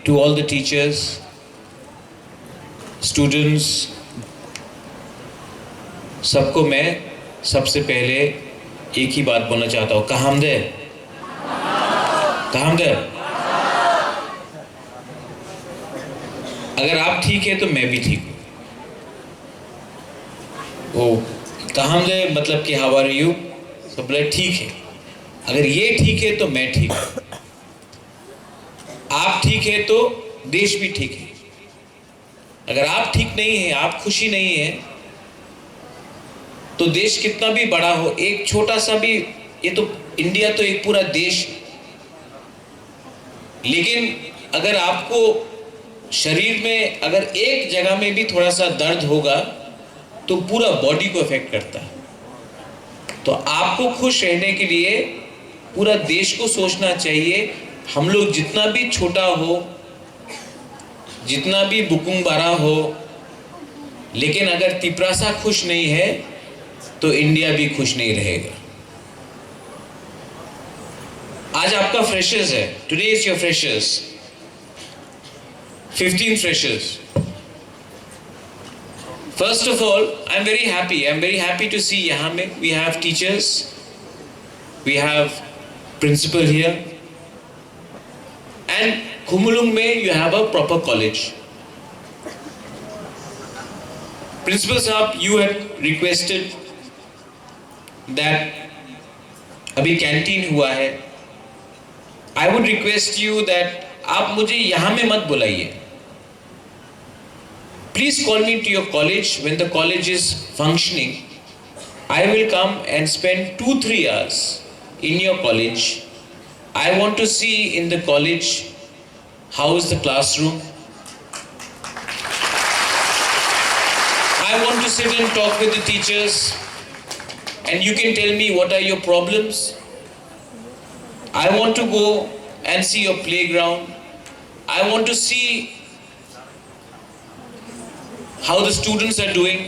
to all the teachers, students, सबको मैं सबसे पहले एक ही बात बोलना चाहता हूँ, कहामदे कहामदे। अगर आप ठीक है तो मैं भी ठीक हूँ। वो कहामदे मतलब कि हाउ आर यू, सब बोले ठीक है। अगर ये ठीक है तो मैं ठीक हूँ, आप ठीक है तो देश भी ठीक है। अगर आप ठीक नहीं है, आप खुशी नहीं है, तो देश कितना भी बड़ा हो, एक छोटा सा भी, ये तो इंडिया तो एक पूरा देश है, लेकिन अगर आपको शरीर में अगर एक जगह में भी थोड़ा सा दर्द होगा तो पूरा बॉडी को इफेक्ट करता है। तो आपको खुश रहने के लिए पूरा देश को सोचना चाहिए। हम लोग जितना भी छोटा हो, जितना भी बुकुंग बारा हो, लेकिन अगर तिपरासा खुश नहीं है तो इंडिया भी खुश नहीं रहेगा। आज आपका फ्रेशर्स है, today is your freshers, 15 freshers. First of all, I'm very happy to see यहाँ में we have teachers, we have principal here, and Khumulung में you have a proper college. Principal साहब, you had requested that अभी canteen हुआ है, I would request you that आप मुझे यहाँ में मत बुलाइए। Please call me to your college when the college is functioning. I will come and spend 2-3 hours in your college. I want to see in the college how is the classroom. I want to sit and talk with the teachers, and you can tell me what are your problems. I want to go and see your playground. I want to see how the students are doing.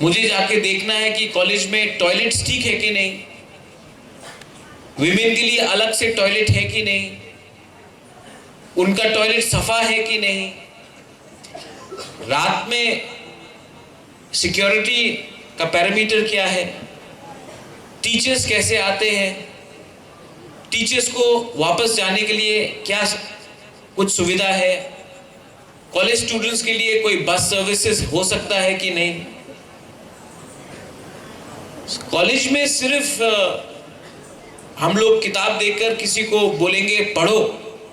मुझे जाके देखना है कि college में toilets ठीक है कि नहीं, विमेन के लिए अलग से टॉयलेट है कि नहीं, उनका टॉयलेट सफा है कि नहीं, रात में सिक्योरिटी का पैरामीटर क्या है, टीचर्स कैसे आते हैं, टीचर्स को वापस जाने के लिए क्या कुछ सुविधा है, कॉलेज स्टूडेंट्स के लिए कोई बस सर्विसेज हो सकता है कि नहीं। कॉलेज में सिर्फ हम लोग किताब देखकर किसी को बोलेंगे पढ़ो,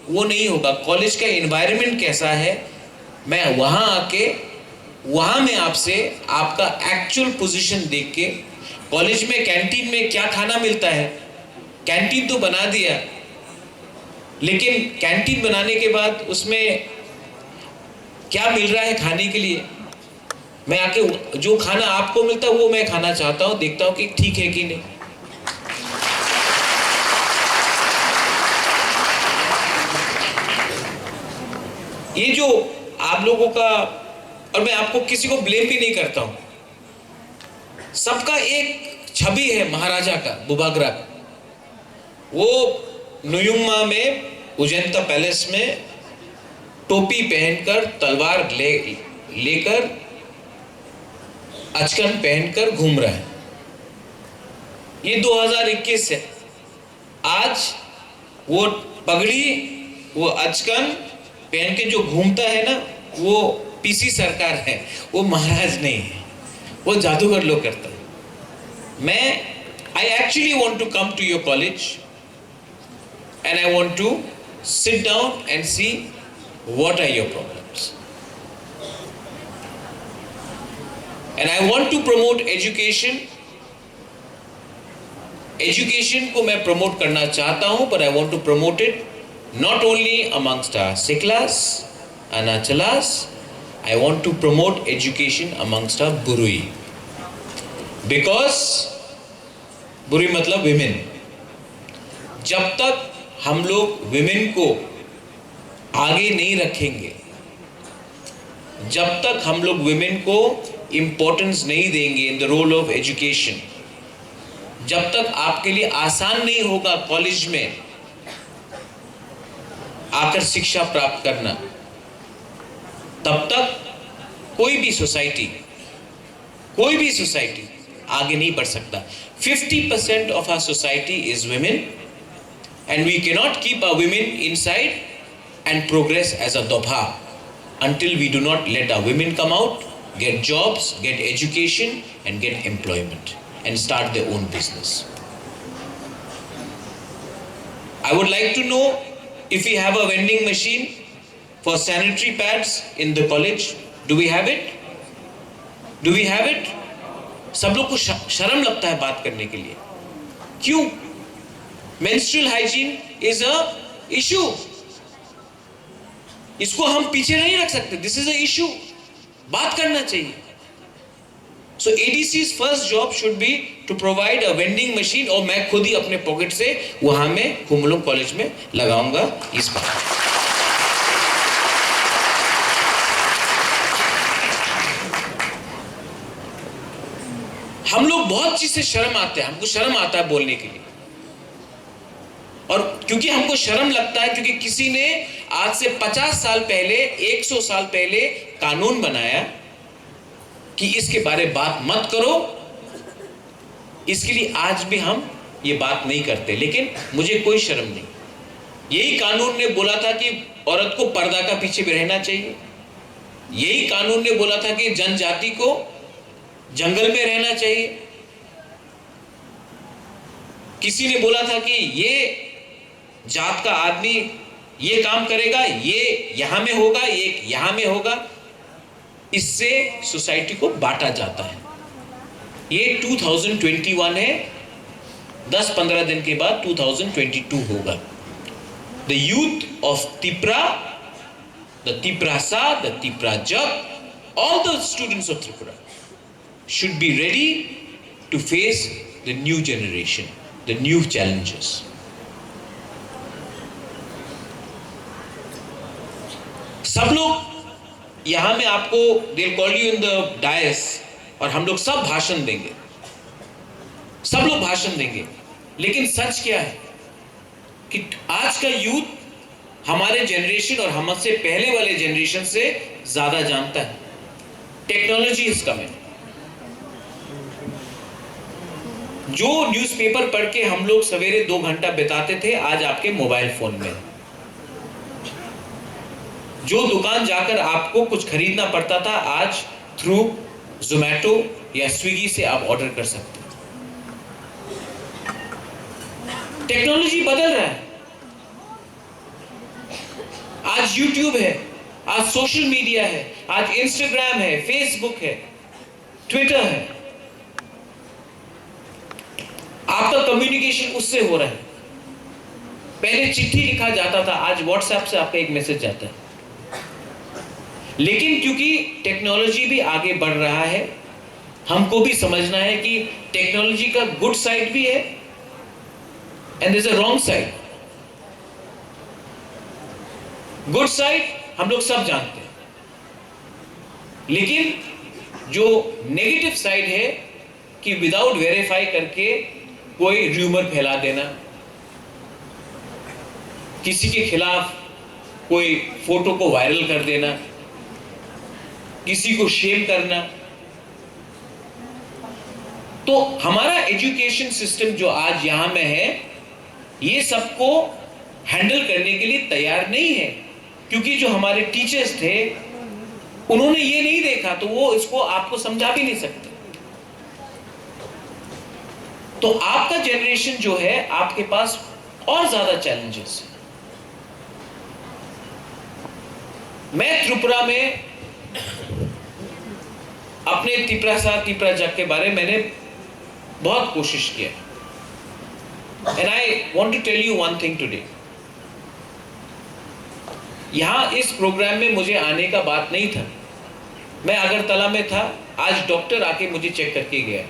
वो नहीं होगा। कॉलेज का एनवायरनमेंट कैसा है, मैं वहां आके वहां में आपसे आपका एक्चुअल पोजीशन देख के, कॉलेज में कैंटीन में क्या खाना मिलता है, कैंटीन तो बना दिया, लेकिन कैंटीन बनाने के बाद उसमें क्या मिल रहा है खाने के लिए, मैं आके जो खाना आपको मिलता है वो मैं खाना चाहता हूं, देखता हूं कि ठीक है कि नहीं। ये जो आप लोगों का, और मैं आपको किसी को ब्लेम भी नहीं करता हूं, सबका एक छवि है महाराजा का, बुबागरा का। वो नुयुम्मा में उजंता पैलेस में टोपी पहनकर, तलवार लेकर, अचकन पहनकर घूम रहा है। ये 2021 है। आज वो पगड़ी, वो अचकन पहन के जो घूमता है ना, वो पीसी सरकार है, वो महाराज नहीं है, वो जादूगर लोग करता है। मैं I actually want to come to your college and I want to sit down and see what are your problems, and I want to promote education. Education को मैं promote करना चाहता हूँ, but I want to promote it not only amongst our Siklas and our Chalas. I want to promote education amongst our Burui, because Burui मतलब women. जब तक हम लोग women को आगे नहीं रखेंगे, जब तक हम लोग women को importance नहीं देंगे in the role of education, जब तक आपके लिए आसान नहीं होगा कॉलेज में आकर शिक्षा प्राप्त करना, तब तक कोई भी सोसाइटी आगे नहीं बढ़ सकता। 50% of our society is women, and we cannot keep our women inside and progress as a dobha until we do not let our women come out, get jobs, get education, and get employment, and start their own business. I would like to know if we have a vending machine for sanitary pads in the college. Do we have it? Do we have it? सब लोग को शर्म लगता है बात करने के लिए। क्यों? Menstrual hygiene is a issue. इसको हम पीछे नहीं रख सकते। This is a issue. बात करना चाहिए। So ADC's first job should be to provide a vending machine, और मैं खुद ही अपने पॉकेट से वहां में हुमलों कॉलेज में लगाऊंगा इस बार। हम लोग बहुत चीज से शर्म आते हैं, हमको शर्म आता है बोलने के लिए, और क्योंकि हमको शर्म लगता है क्योंकि किसी ने आज से 50 साल पहले, 100 साल पहले कानून बनाया कि इसके बारे में बात मत करो, इसके लिए आज भी हम ये बात नहीं करते। लेकिन मुझे कोई शर्म नहीं। यही कानून ने बोला था कि औरत को पर्दा का पीछे भी रहना चाहिए। यही कानून ने बोला था कि जनजाति को जंगल में रहना चाहिए। किसी ने बोला था कि ये जात का आदमी ये काम करेगा, ये यहां में होगा, ये यहां में होगा। इससे सोसाइटी को बांटा जाता है। ये 2021 है, 10-15 दिन के बाद 2022 होगा। The youth of Tripura, the Tiprasa, the Tiprajak, all the students of Tripura should be ready to face the new generation, the new challenges. सब लोग यहां में आपको they'll call you in the dais, और हम लोग सब भाषण देंगे, सब लोग भाषण देंगे। लेकिन सच क्या है कि आज का यूथ हमारे जनरेशन और हमसे पहले वाले जनरेशन से ज्यादा जानता है। Technology is coming. जो न्यूज़पेपर पढ़ के हम लोग सवेरे 2 घंटा बिताते थे, आज आपके मोबाइल फोन में। जो दुकान जाकर आपको कुछ खरीदना पड़ता था, आज थ्रू जोमैटो या स्विगी से आप ऑर्डर कर सकते हैं। टेक्नोलॉजी बदल रहा है। आज यूट्यूब है, आज सोशल मीडिया है, आज इंस्टाग्राम है, फेसबुक है, ट्विटर है। आपका कम्युनिकेशन उससे हो रहा है। पहले चिट्ठी लिखा जाता था, आज व्हाट्सएप से आपका एक मैसेज जाता है। लेकिन क्योंकि टेक्नोलॉजी भी आगे बढ़ रहा है, हमको भी समझना है कि टेक्नोलॉजी का गुड साइड भी है and there is a wrong side. Good side हम लोग सब जानते हैं, लेकिन जो नेगेटिव साइड है कि विदाउट वेरीफाई करके कोई र्यूमर फैला देना, किसी के खिलाफ कोई फोटो को वायरल कर देना, किसी को शेम करना। तो हमारा एजुकेशन सिस्टम जो आज यहां में है, ये सबको हैंडल करने के लिए तैयार नहीं है, क्योंकि जो हमारे टीचर्स थे उन्होंने ये नहीं देखा, तो वो इसको आपको समझा भी नहीं सकते। तो आपका जनरेशन जो है, आपके पास और ज्यादा चैलेंजेस है। मैं त्रिपुरा में अपने त्रिपुराजक के बारे में मैंने बहुत कोशिश किया। And I want to tell you one thing today. यहां इस प्रोग्राम में मुझे आने का बात नहीं था। मैं अगरतला में था, आज डॉक्टर आके मुझे चेक करके गया।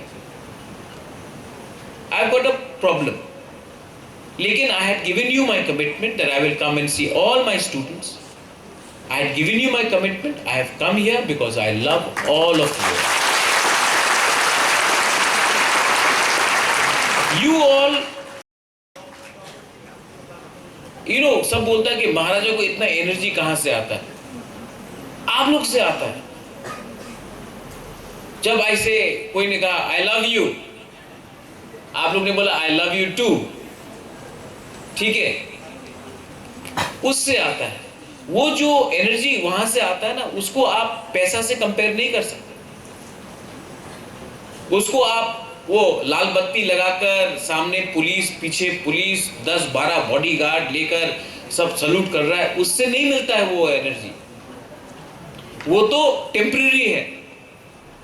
आई गॉट अ प्रॉब्लम, लेकिन I had given you my commitment that I will come and see all my students. I had given you my commitment. I have come here because I love all of you. You all सब बोलता है कि महाराजा को इतना energy कहां से आता है? आप लोग से आता है। जब ऐसे कोई ने कहा आई लव यू, आप लोग ने बोला आई लव यू टू, ठीक है, उससे आता है। वो जो एनर्जी वहां से आता है ना, उसको आप पैसा से कंपेयर नहीं कर सकते। उसको आप वो लाल बत्ती लगाकर सामने पुलिस, पीछे पुलिस, 10-12 बॉडीगार्ड लेकर सब सल्यूट कर रहा है, उससे नहीं मिलता है वो एनर्जी। वो तो टेम्परेरी है।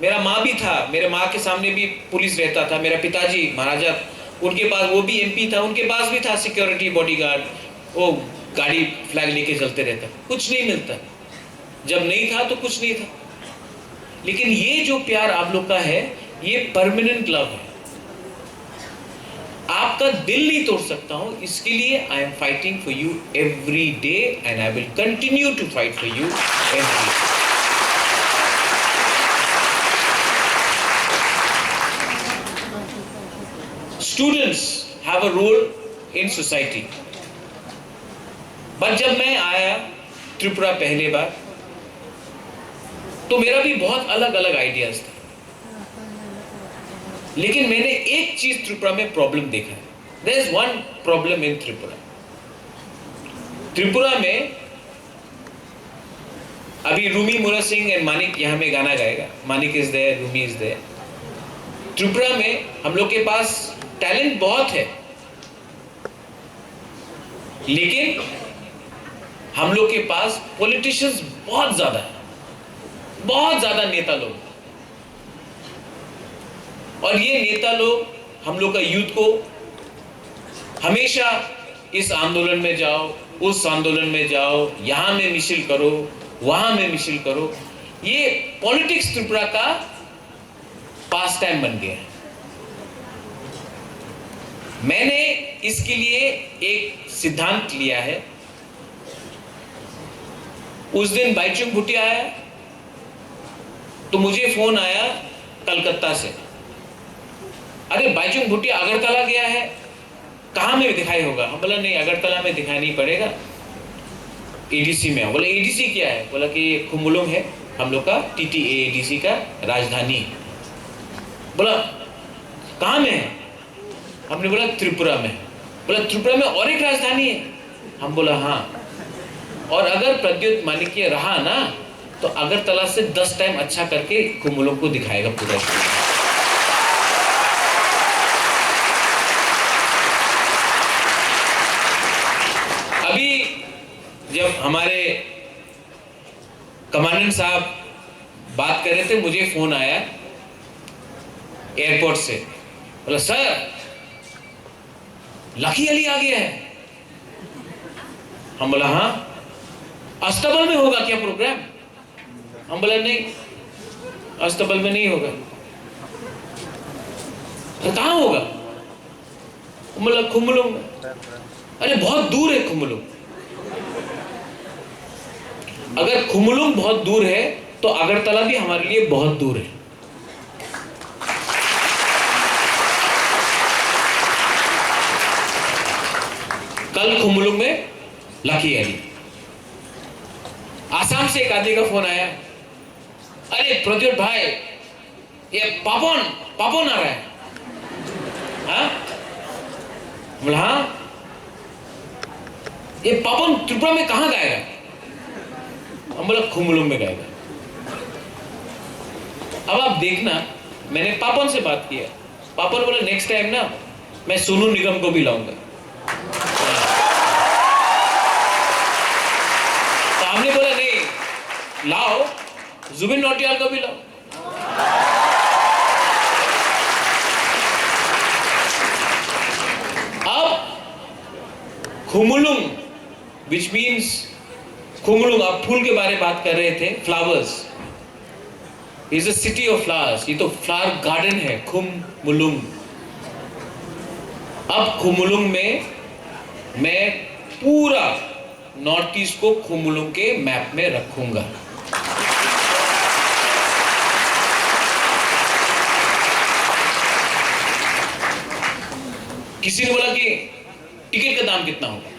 मेरा माँ भी था, मेरे माँ के सामने भी पुलिस रहता था। मेरा पिताजी महाराजा, उनके पास, वो भी एमपी था, उनके पास भी था सिक्योरिटी बॉडीगार्ड, वो गाड़ी फ्लैग लेके चलते रहता। कुछ नहीं मिलता। जब नहीं था तो कुछ नहीं था। लेकिन ये जो प्यार आप लोग का है, ये परमानेंट लव है। आपका दिल नहीं तोड़ सकता हूं, इसके लिए I am fighting for you every day and I will continue to fight for you every day. Students have a role in society. But जब मैं आया त्रिपुरा पहले बार, तो मेरा भी बहुत अलग अलग आइडियाज था। लेकिन मैंने एक चीज त्रिपुरा में प्रॉब्लम देखा है। There is one problem in Tripura. Tripura में अभी रूमी मोरा सिंह एंड मानिक यहां में गाना गाएगा। Manik is there, Rumi is there. Tripura में हम लोग के पास टैलेंट बहुत है, लेकिन हम लोग के पास पॉलिटिशियंस बहुत ज्यादा है, बहुत ज्यादा नेता लोग। और ये नेता लोग हम लोग का यूथ को हमेशा इस आंदोलन में जाओ, उस आंदोलन में जाओ, यहां में मिছিল करो, वहां में मिছিল करो। ये पॉलिटिक्स त्रिपुरा का पास टाइम बन गया है। मैंने इसके लिए एक सिद्धांत लिया है। उस दिन बाइचुंग भूटिया आया तो मुझे फोन आया कलकत्ता से, अरे बाइचुंग भूटिया अगरतला गया है, कहां में दिखाई होगा? हम बोला नहीं, अगरतला में दिखाई नहीं पड़ेगा, एडीसी में। बोला एडीसी क्या है? बोला कि खुमुलुंग है हम लोग का, TTADC का राजधानी। बोला कहां में है? हमने बोला त्रिपुरा में। बोला त्रिपुरा में और एक राजधानी है? हम बोला हाँ। और अगर प्रद्युत मानिक्य रहा ना, तो अगरतला से 10 टाइम अच्छा करके खुमुलुंग को दिखाएगा पूरा। अभी जब हमारे कमांडेंट साहब बात कर रहे थे, मुझे फोन आया एयरपोर्ट से। बोला सर लकी अली आ गया है। हम बोला हाँ। अस्तबल में होगा क्या प्रोग्राम? हम बोला नहीं, अस्तबल में नहीं होगा। तो कहां होगा? हम बोला खुमुलुंग में। अरे बहुत दूर है खुमुलुंग। अगर खुमुलुंग बहुत दूर है तो अगरतला भी हमारे लिए बहुत दूर है। कल खुमुलुंग में लकी अली। आसाम से एक आदमी का फोन आया, अरे प्रद्युत भाई ये पापन आ रहा है। हाँ? बोला हाँ। ये पापन त्रिपुरा में कहां गाएगा? हम बोला खुमुलुंग में गाएगा। अब आप देखना, मैंने पापन से बात किया। पापन बोला नेक्स्ट टाइम ना मैं सोनू निगम को भी लाऊंगा। तो हमने बोला नहीं, लाओ जुबिन नौटियाल को भी लाओ। अब खुमुलुंग विच मीन्स खुमुलुंग, आप फूल के बारे में बात कर रहे थे, flowers is a city of flowers. ये तो फ्लावर गार्डन है खुमुलुंग। अब खुमुलुंग में मैं पूरा नॉर्थ ईस्ट को खुमुलुंग के मैप में रखूंगा। किसी ने बोला कि टिकट का दाम कितना होगा?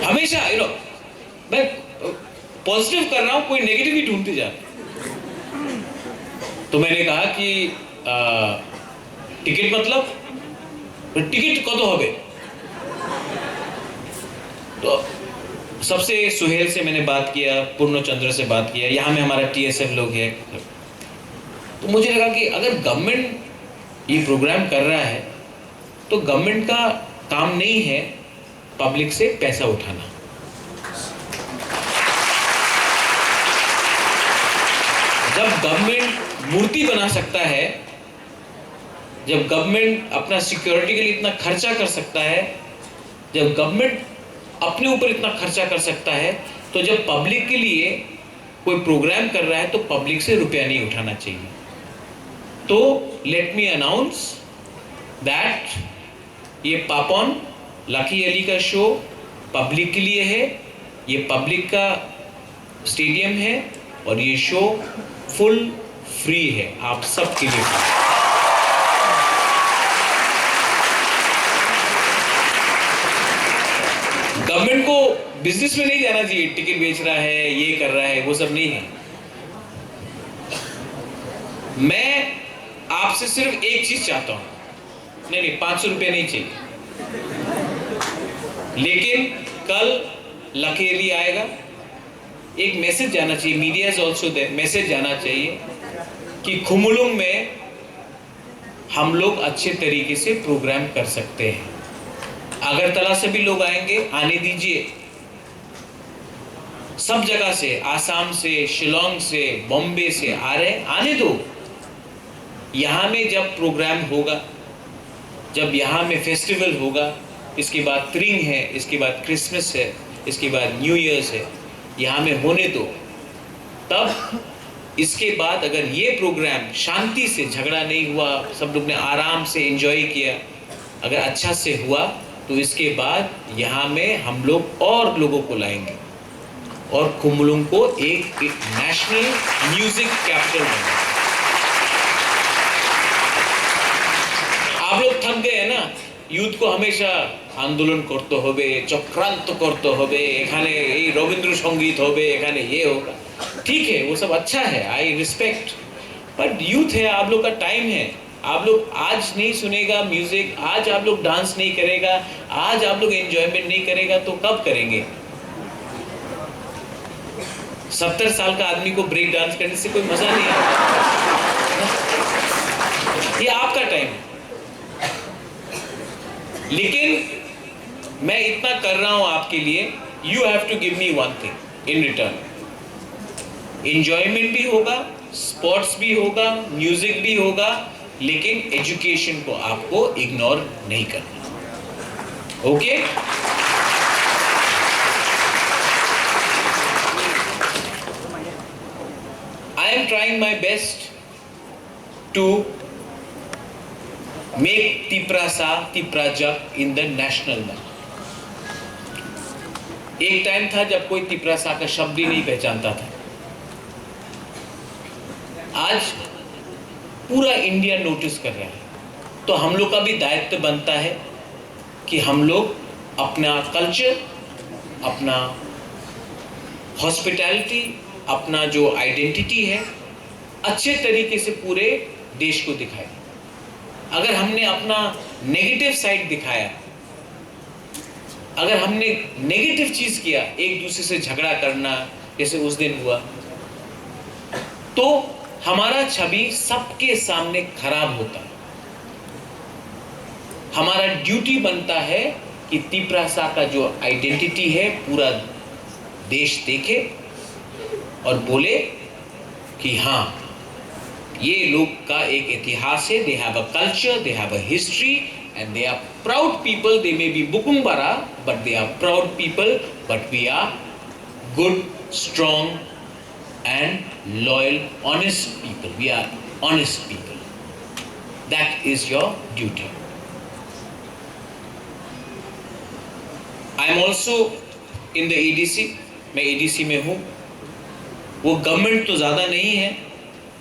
हमेशा मैं पॉजिटिव कर रहा हूं, कोई नेगेटिव ही ढूंढते जा रहे। तो मैंने कहा कि टिकट मतलब टिकट कत होबे। तो सबसे सुहेल से मैंने बात किया, पूर्णचंद्र से बात किया, यहाँ में हमारा टीएसएफ लोग है। तो मुझे लगा कि अगर गवर्नमेंट ये प्रोग्राम कर रहा है तो गवर्नमेंट का काम नहीं है पब्लिक से पैसा उठाना। जब गवर्नमेंट मूर्ति बना सकता है, जब गवर्नमेंट अपना सिक्योरिटी के लिए इतना खर्चा कर सकता है, जब गवर्नमेंट अपने ऊपर इतना खर्चा कर सकता है, तो जब पब्लिक के लिए कोई प्रोग्राम कर रहा है तो पब्लिक से रुपया नहीं उठाना चाहिए। तो लेट मी अनाउंस दैट ये पापन लकी अली का शो पब्लिक के लिए है, ये पब्लिक का स्टेडियम है और ये शो फुल फ्री है, आप सबके लिए। गवर्नमेंट को बिजनेस में नहीं जाना चाहिए, टिकट बेच रहा है, ये कर रहा है, वो सब नहीं है। मैं आपसे सिर्फ एक चीज चाहता हूं, नहीं 500 रुपये नहीं चाहिए, लेकिन कल लकी अली आएगा, एक मैसेज जाना चाहिए, media is also there, message जाना चाहिए कि खुमुलुंग में हम लोग अच्छे तरीके से प्रोग्राम कर सकते हैं। अगरतला से भी लोग आएंगे, आने दीजिए, सब जगह से, आसाम से, शिलोंग से, बॉम्बे से आ रहे, आने दो। यहाँ में जब प्रोग्राम होगा, जब यहाँ में फेस्टिवल होगा, इसके बाद त्रिंग है, इसके बाद क्रिसमस है, इसके बाद न्यू ईयर्स है, यहाँ में होने दो। तब इसके बाद अगर ये प्रोग्राम शांति से, झगड़ा नहीं हुआ, सब लोग ने आराम से एंजॉय किया, अगर अच्छा से हुआ, तो इसके बाद यहाँ में हम लोग और लोगों को लाएंगे और खुमुलुंग को एक नेशनल म्यूजिक कैपिटल बनाएंगे। आप लोग थक गए हैं ना, यूथ को हमेशा आंदोलन करते होबे, चक्रांत करते होबे, एखाने ये रविंद्र संगीत होबे, एखाने ये होगा, ठीक है, वो सब अच्छा है, आई रिस्पेक्ट, बट यूथ है, आप लोग का टाइम है। आप लोग आज नहीं सुनेगा म्यूजिक, आज आप लोग डांस नहीं करेगा, आज आप लोग एंजॉयमेंट नहीं करेगा, तो कब करेंगे? 70 साल का आदमी को ब्रेक डांस करने से कोई मजा नहीं आता। ये आपका टाइम है, लेकिन मैं इतना कर रहा हूं आपके लिए, you have to give me one thing in return. Enjoyment भी होगा, स्पोर्ट्स भी होगा, म्यूजिक भी होगा, लेकिन एजुकेशन को आपको इग्नोर नहीं करना। Okay? I am trying my best to make Tiprasa Tiprajak in the national map. एक टाइम था जब कोई तिप्रासा का शब्द ही नहीं पहचानता था, आज पूरा इंडिया नोटिस कर रहा है। तो हम लोग का भी दायित्व बनता है कि हम लोग अपना कल्चर, अपना हॉस्पिटैलिटी, अपना जो आइडेंटिटी है, अच्छे तरीके से पूरे देश को दिखाएं। अगर हमने अपना नेगेटिव साइड दिखाया, अगर हमने नेगेटिव चीज किया, एक दूसरे से झगड़ा करना, जैसे उस दिन हुआ, तो हमारा छवि सबके सामने खराब होता है। हमारा ड्यूटी बनता है कि तिप्रासा का जो आइडेंटिटी है पूरा देश देखे और बोले कि हाँ, ये लोग का एक इतिहास है, they have a culture, they have a history and they are proud people. They may be बुकुंबारा but they are proud people, but we are good, strong and loyal, honest people. We are honest people. That is your duty. I am also in the ADC. मैं ADC में हूँ। वो government तो ज़्यादा नहीं है।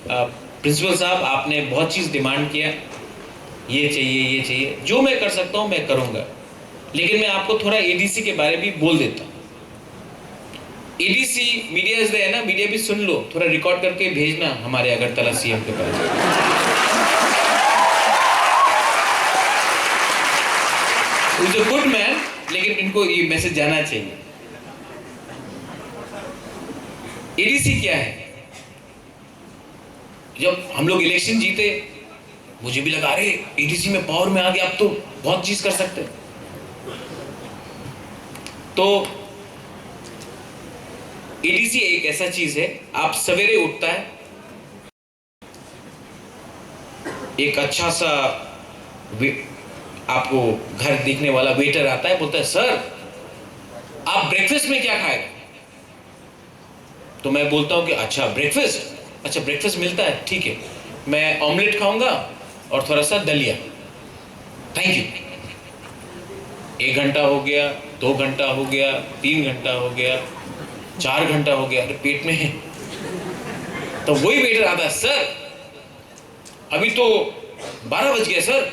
Principal साहब, आपने बहुत चीज़ डिमांड किया, ये चाहिए, ये चाहिए, जो मैं कर सकता हूँ मैं करूँगा, लेकिन मैं आपको थोड़ा ADC के बारे में भी बोल देता हूँ। एडीसी मीडिया इज है ना, मीडिया भी सुन लो, थोड़ा रिकॉर्ड करके भेजना हमारे अगरतला सीएम के पास। इज अ गुड मैन, लेकिन इनको ये मैसेज जाना चाहिए। एडीसी क्या है? जब हम लोग इलेक्शन जीते, मुझे भी लगा अरे एडीसी में पावर में आ गया, अब तो बहुत चीज कर सकते हैं। तो एडीसी एक ऐसा चीज है, आप सवेरे उठता है, एक अच्छा सा आपको घर देखने वाला वेटर आता है, बोलता है सर आप ब्रेकफास्ट में क्या खाएगा? तो मैं बोलता हूं कि अच्छा ब्रेकफास्ट, अच्छा ब्रेकफास्ट मिलता है, ठीक है, मैं ऑमलेट खाऊंगा और थोड़ा सा दलिया, थैंक यू। 1 घंटा हो गया, 2 घंटा हो गया, 3 घंटा हो गया, 4 घंटा हो गया, अरे पेट में है। तो वही वेटर आता है, सर अभी तो 12 बज गया सर,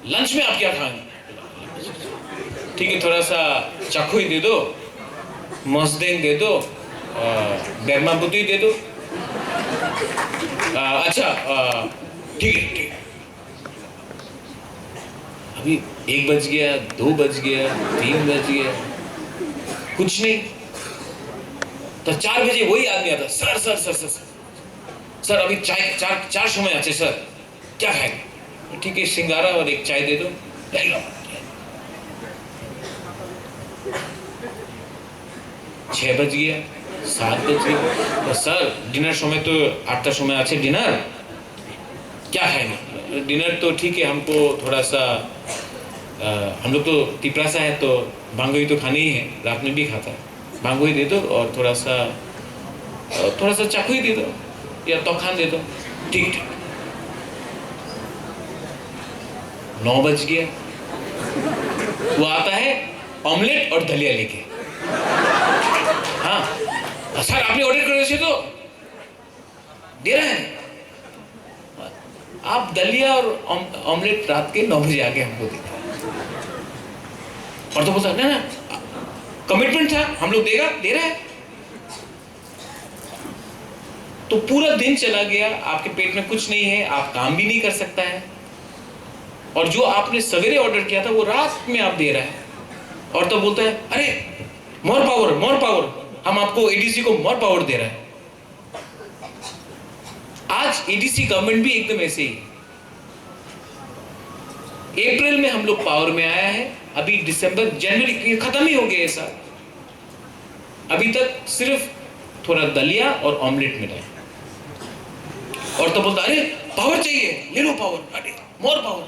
लंच में आप क्या खाएंगे? ठीक है, थोड़ा सा चाकू ही दे दो, मस्देंग दे दो, बैरमा बुद्धि दे दो। अच्छा ठीक है, ठीक। अभी 1 बज गया, 2 बज गया, 3 बज गया, कुछ नहीं। तो 4 बजे वही आदमी आता, sir sir sir sir sir अभी चाय, चार समय आचे सर, क्या खाएंगे? ठीक है, सिंगारा और एक चाय दे दो। 6 बज गया, 7 बज गया, तो सर डिनर समय तो 8 समय आचे, डिनर क्या खाएंगे? डिनर तो ठीक है, हमको थोड़ा सा हम लोग तो तिपरासा है, तो भांगोई तो खानी ही है, रात में भी खाता है, भांगोई दे दो और थोड़ा सा चाकू ही दे दो या तोखान दे दो, ठीक ठीक। 9 बज गया, वो आता है ऑमलेट और दलिया लेके। हाँ सर आपने ऑर्डर कर रहे थे तो दे रहे हैं आप, दलिया और ऑमलेट रात के 9 बजे आके हमको देता है। और तो बोलता ना कमिटमेंट था, हम लोग देगा, दे रहा है। तो पूरा दिन चला गया, आपके पेट में कुछ नहीं है, आप काम भी नहीं कर सकता है, और जो आपने सवेरे ऑर्डर किया था वो रात में आप दे रहा है। और तो बोलता है अरे मोर पावर, हम आपको एडीसी को मोर पावर दे रहा है। आज एडीसी गवर्नमेंट भी एकदम ऐसे ही। अप्रैल में हम लोग पावर में आया है, अभी दिसंबर जनवरी खत्म ही हो गया ऐसा, अभी तक सिर्फ थोड़ा दलिया और ऑमलेट मिला है। और तो बोलता अरे पावर चाहिए, ले लो पावर, अरे मोर पावर।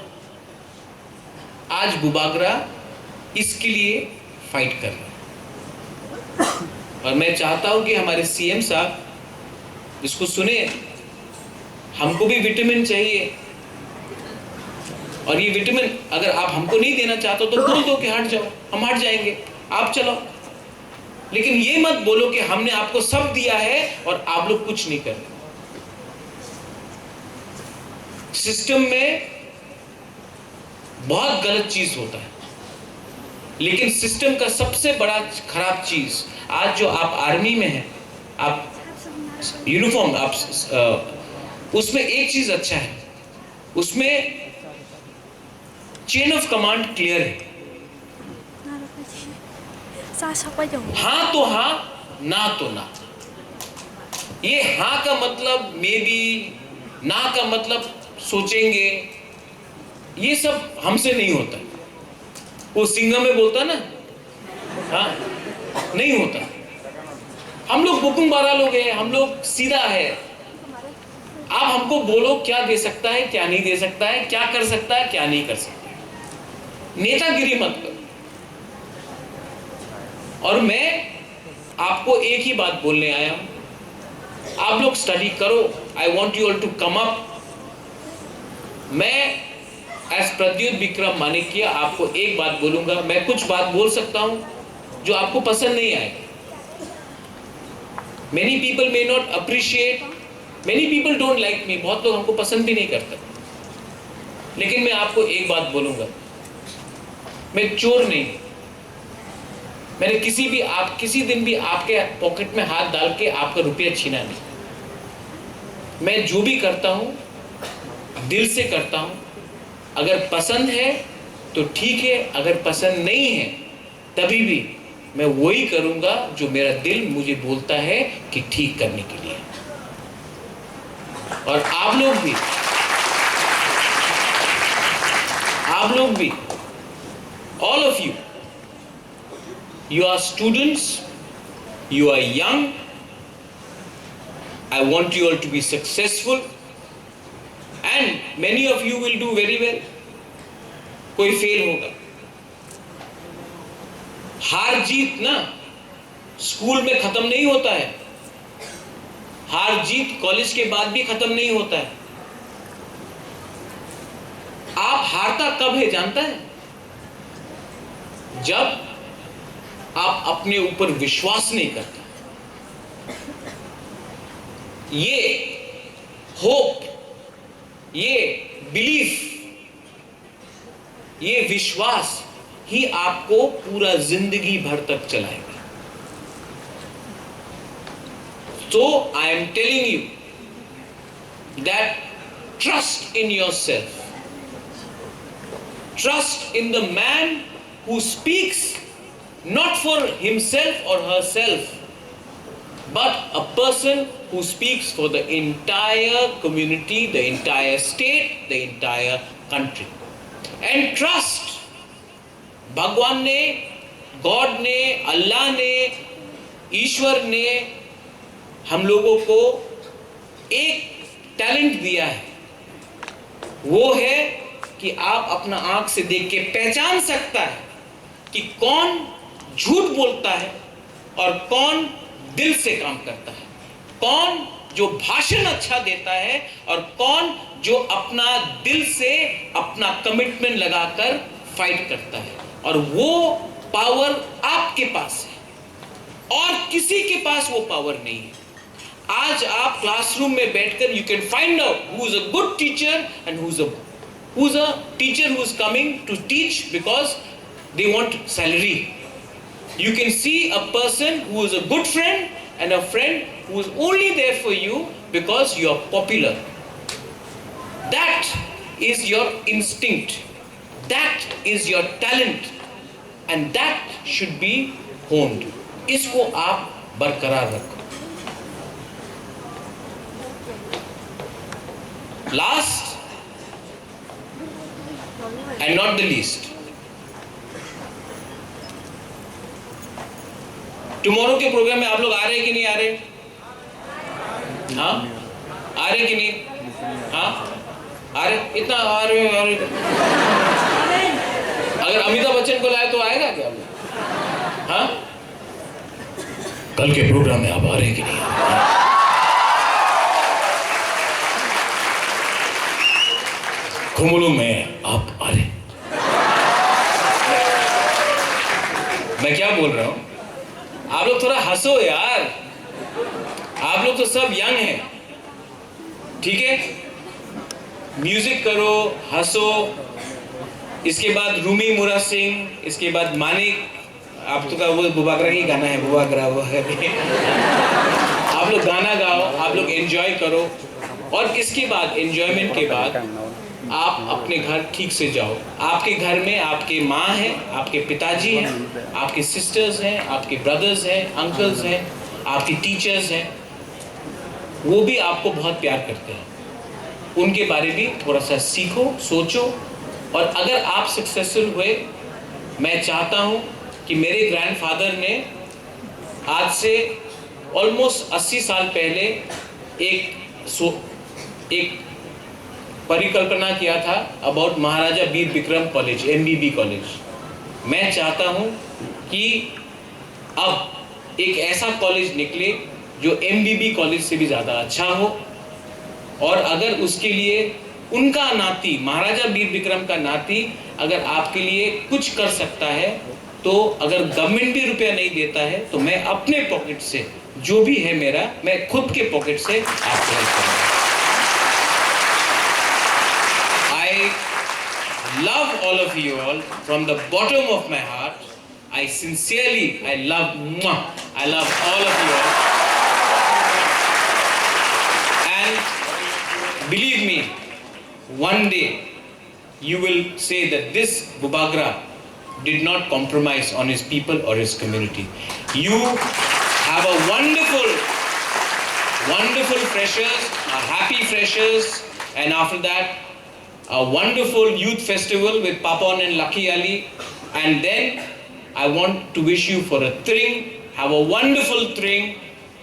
आज बुबागरा इसके लिए फाइट कर रहा है, और मैं चाहता हूं कि हमारे सीएम साहब इसको सुने। हमको भी विटामिन चाहिए, और ये विटामिन अगर आप हमको नहीं देना चाहते तो बोल दो कि हट जाओ, हम हट जाएंगे, आप चलो। लेकिन ये मत बोलो कि हमने आपको सब दिया है और आप लोग कुछ नहीं कर रहे। सिस्टम में बहुत गलत चीज होता है, लेकिन सिस्टम का सबसे बड़ा खराब चीज, आज जो आप आर्मी में हैं, आप यूनिफॉर्म, आप उसमें एक चीज अच्छा है, उसमें चेन ऑफ कमांड क्लियर है। हाँ तो हाँ, ना तो ना। ये हाँ का मतलब मे बी, ना का मतलब सोचेंगे, ये सब हमसे नहीं होता। वो सिंगम में बोलता ना, हाँ नहीं होता। हम लोग बुकुम बारा लोग हैं, हम लोग सीधा है। आप हमको बोलो क्या दे सकता है, क्या नहीं दे सकता है, क्या कर सकता है, क्या नहीं कर सकता है। नेतागिरी मत करो। और मैं आपको एक ही बात बोलने आया हूं, आप लोग स्टडी करो। I want you all to come up. मैं एज प्रद्युत विक्रम मानिकिया आपको एक बात बोलूंगा, मैं कुछ बात बोल सकता हूं जो आपको पसंद नहीं आएगी। Many people may not appreciate, many people don't like me, बहुत लोग हमको पसंद भी नहीं करते। लेकिन मैं आपको एक बात बोलूंगा, मैं चोर नहीं, मैंने किसी दिन भी आपके पॉकेट में हाथ डाल के आपका रुपया छीना नहीं। मैं जो भी करता हूं दिल से करता हूं। अगर पसंद है तो ठीक है, अगर पसंद नहीं है तभी भी मैं वही करूंगा जो मेरा दिल मुझे बोलता है कि ठीक करने के लिए। और आप लोग भी all of you are students, you are young, I want you all to be successful and many of you will do very well. कोई फेल होगा। हार जीत ना स्कूल में खत्म नहीं होता है, हार जीत कॉलेज के बाद भी खत्म नहीं होता है। आप हारता कब है जानता है? जब आप अपने ऊपर विश्वास नहीं करते। ये होप, ये बिलीफ, ये विश्वास ही आपको पूरा जिंदगी भर तक चलाएगा। So I am telling you that trust in yourself. Trust in the man who speaks not for himself or herself, but a person who speaks for the entire community, the entire state, the entire country. And trust, भगवान ने, God ने, अल्लाह ने, ईश्वर ने हम लोगों को एक talent दिया है। वो है कि आप अपना आंख से देख के पहचान सकता है कि कौन झूठ बोलता है और कौन दिल से काम करता है, कौन जो भाषण अच्छा देता है और कौन जो अपना दिल से अपना कमिटमेंट लगाकर फाइट करता है। और वो पावर आपके पास है और किसी के पास वो पावर नहीं है। आज आप क्लासरूम में बैठकर you can find out who is a good teacher and who is a teacher who is coming to teach because they want salary. You can see a person who is a good friend and a friend who is only there for you because you are popular. That is your instinct. That is your talent. And that should be honed. इसको आप बरकरार रखो। Last and not the least, tomorrow के programme में आप लोग आ रहे हैं कि नहीं आ रहे? हाँ, आ रहे कि नहीं? हाँ, आ रहे? इतना आ रहे? अगर अमिताभ बच्चन को लाए तो आएगा क्या? हाँ, कल के प्रोग्राम में आप आ रहे हैं कि नहीं? कुमुलू में आप आ रहे? मैं क्या बोल रहा हूं? आप लोग थोड़ा हंसो यार, आप लोग तो सब यंग हैं, ठीक है? म्यूजिक करो, हंसो। इसके बाद रूमी मुरा सिंह, इसके बाद मानिक, आप तो का वो बुबागरा ही गाना है, बुबागरा वो है। आप लोग गाना गाओ, आप लोग एंजॉय करो और इसके बाद एंजॉयमेंट के बाद आप अपने घर ठीक से जाओ। आपके घर में आपके माँ हैं, आपके पिताजी हैं, आपके सिस्टर्स हैं, आपके ब्रदर्स हैं, अंकल्स हैं, आपके टीचर्स हैं, वो भी आपको बहुत प्यार करते हैं। उनके बारे में थोड़ा सा सीखो, सोचो। और अगर आप सक्सेसफुल हुए, मैं चाहता हूँ कि मेरे ग्रैंडफादर ने आज से ऑलमोस्ट 80 साल पहले एक परिकल्पना किया था about Maharaja Bir Vikram college, MBB college. मैं चाहता हूं कि अब एक ऐसा कॉलेज निकले जो एमबीबी कॉलेज से भी ज़्यादा अच्छा हो। और अगर उसके लिए उनका नाती, महाराजा वीर विक्रम का नाती अगर आपके लिए कुछ कर सकता है, तो अगर गवर्नमेंट भी रुपया नहीं देता है तो मैं अपने पॉकेट से जो भी है मेरा, मैं खुद के पॉकेट से आपको हेल्प करूँगा। Love all of you all from the bottom of my heart. I sincerely, I love all of you all. And believe me, one day you will say that this Bubagra did not compromise on his people or his community. You have a wonderful freshers, a happy freshers, and after that, a wonderful youth festival with Papon and Lucky Ali. And then I want to wish you for a Thring, have a wonderful Thring,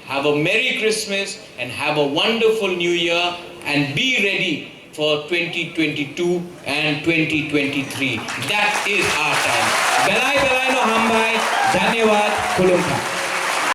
have a Merry Christmas, and have a wonderful New Year, and be ready for 2022 and 2023. That is our time. Belai belai no hambai. Dhanyawad. Kulumka.